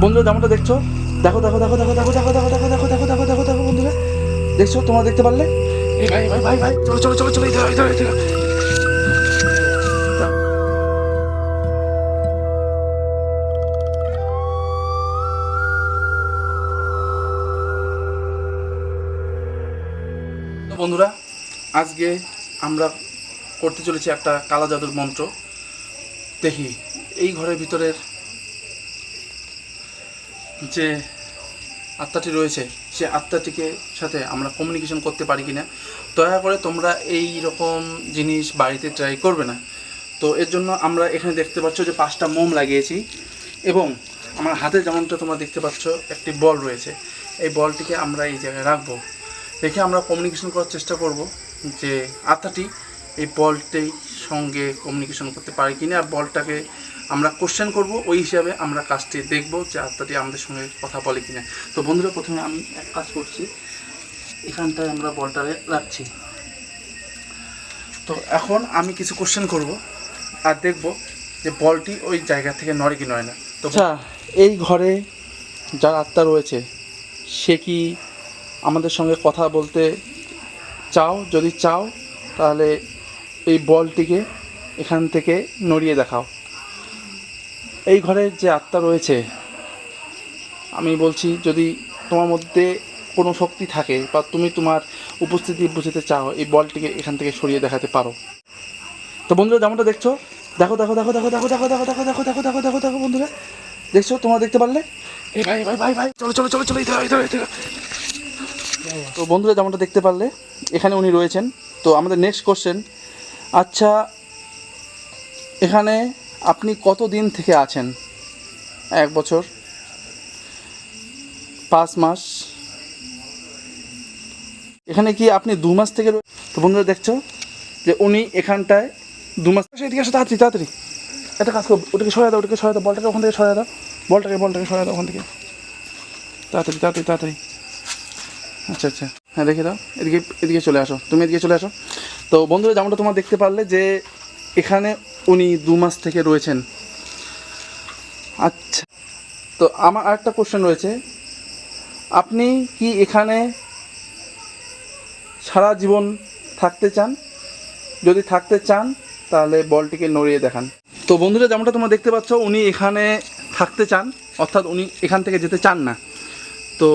বন্ধুরা যেমনটা দেখছো, দেখো দেখো দেখো দেখো দেখো দেখো দেখো দেখো দেখো দেখো দেখো দেখো দেখো বন্ধুরা দেখছো, তোমরা দেখতে পারলে? এই ভাই ভাই ভাই ভাই চলো চলো চলো চলো, ইধর বন্ধুরা, আজকে আমরা করতে চলেছি একটা কালা জাদুর মন্ত্র। দেখি এই ঘরের ভিতরের যে আত্মাটি রয়েছে সে আত্মাটিকে সাথে আমরা কমিউনিকেশন করতে পারি কিনা। দয়া করে তোমরা এই রকম জিনিস বাড়িতে ট্রাই করবে না। তো এর জন্য আমরা এখানে দেখতে পাচ্ছ যে 5টা মোম লাগিয়েছি এবং আমার হাতে যেমনটা তোমরা দেখতে পাচ্ছ একটি বল রয়েছে। এই বলটিকে আমরা এই জায়গায় রাখবো, রেখে আমরা কমিউনিকেশন করার চেষ্টা করব যে আত্মাটি এই বলটির সঙ্গে কমিউনিকেশন করতে পারে কিনা। আর বলটাকে আমরা কোশ্চেন করব, ওই হিসাবে আমরা কাজটি দেখব যে আত্মাটি আমাদের সঙ্গে কথা বলে কিনা। তো বন্ধুরা, প্রথমে আমি এক কাজ করছি, এখানটায় আমরা বলটা রাখছি। তো এখন আমি কিছু কোশ্চেন করব আর দেখব যে বলটি ওই জায়গা থেকে নড়ে কি নড়ে না। তো আচ্ছা, এই ঘরে যার আত্মা রয়েছে সে কি আমাদের সঙ্গে কথা বলতে চাও? যদি চাও তাহলে এই বলটিকে এখান থেকে নড়িয়ে দেখাও। এই ঘরের যে আত্মা রয়েছে, আমি বলছি যদি তোমার মধ্যে কোনো শক্তি থাকে বা তুমি তোমার উপস্থিতি বুঝতে চাও, এই বলটিকে এখান থেকে সরিয়ে দেখাতে পারো। তো বন্ধুরা যেমনটা দেখছো, দেখো দেখো দেখো দেখো দেখো দেখো দেখো দেখো দেখো দেখো দেখো দেখো দেখো বন্ধুরা দেখছো, তোমরা দেখতে পারলে? এই ভাই ভাই ভাই ভাই চলো চলো চলো চলো, ইধর। তো বন্ধুরা যেমনটা দেখতে পারলে এখানে উনি রয়েছেন। তো আমাদের নেক্সট কোশ্চেন, আচ্ছা এখানে আপনি কত দিন থেকে আছেন? 1 বছর, 5 মাস, এখানে কি আপনি 2 মাস থেকে? তো বন্ধুরা দেখছো যে উনি এখানটায় 2 মাস। এদিকে আসো তাড়াতাড়ি তাড়াতাড়ি, একটা কাজ করো, ওটাকে সরাই দাও, বলটাকে ওখান থেকে সরাই দাও, বলটাকে সরাই দাও ওখান থেকে, তাড়াতাড়ি তাড়াতাড়ি তাড়াতাড়ি। আচ্ছা আচ্ছা, হ্যাঁ রেখে দাও, এদিকে চলে আসো, তুমি এদিকে চলে আসো। তো বন্ধুরা যেমনটা তোমরা দেখতে পারলে যে এখানে উনি 2 মাস থেকে রয়েছেন। আচ্ছা, তো আমার আরেকটা কোশ্চেন রয়েছে, আপনি কি এখানে সারা জীবন থাকতে চান? যদি থাকতে চান তাহলে বলটিকে নড়িয়ে দেখান। তো বন্ধুরা যেমনটা তোমরা দেখতে পাচ্ছ উনি এখানে থাকতে চান, অর্থাৎ উনি এখান থেকে যেতে চান না। তো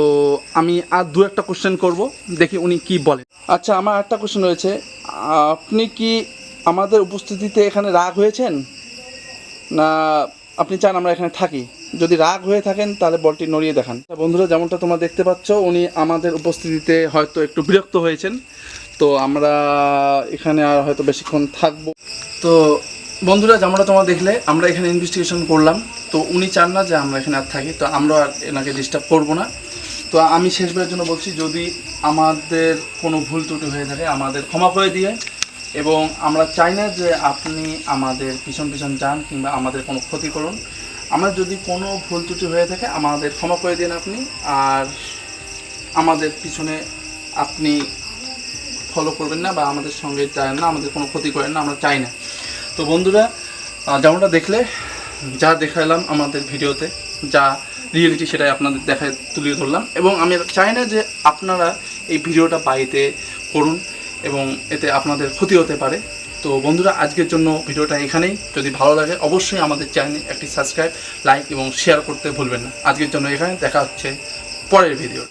আমি আর 2-1টা কোশ্চেন করব, দেখি উনি কি বলে। আচ্ছা, আমার একটা কোশ্চেন রয়েছে, আপনি কি আমাদের উপস্থিতিতে এখানে রাগ হয়েছেন, না আপনি চান আমরা এখানে থাকি? যদি রাগ হয়ে থাকেন তাহলে বলটি নড়িয়ে দেখান। বন্ধুরা যেমনটা তোমরা দেখতে পাচ্ছ উনি আমাদের উপস্থিতিতে হয়তো একটু বিরক্ত হয়েছেন। তো আমরা এখানে আর হয়তো বেশিক্ষণ থাকবো। তো বন্ধুরা যেমনটা তোমরা দেখলে আমরা এখানে ইনভেস্টিগেশন করলাম। তো উনি চান না যে আমরা এখানে আর থাকি, তো আমরা আর এনাকে ডিস্টার্ব করবো না। তো আমি শেষবারের জন্য বলছি, যদি আমাদের কোনো ভুল ত্রুটি হয়ে থাকে আমাদের ক্ষমা করে দিয়ে, এবং আমরা চাই না যে আপনি আমাদের পিছন পিছন যান কিংবা আমাদের কোনো ক্ষতি করুন। আমার যদি কোনো ভুল ত্রুটি হয়ে থাকে আমাদের ক্ষমা করে দিন আপনি, আর আমাদের পিছনে আপনি ফলো করবেন না বা আমাদের সঙ্গে চান না, আমাদের কোনো ক্ষতি করেন না, আমরা চাই না। তো বন্ধুরা যেমনটা দেখলে, যা দেখালাম আমাদের ভিডিওতে, যা রিয়েলিটি সেটাই আপনাদের দেখায় তুলে ধরলাম। এবং আমি চাই না যে আপনারা এই ভিডিওটা বাড়িতে করুন এবং এতে আপনাদের ক্ষতি হতে পারে। তো বন্ধুরা আজকের জন্য ভিডিওটা এখানেই। যদি ভালো লাগে অবশ্যই আমাদের চ্যানেলে একটি সাবস্ক্রাইব, লাইক এবং শেয়ার করতে ভুলবেন না। আজকের জন্য এখানে, দেখা হচ্ছে পরের ভিডিও।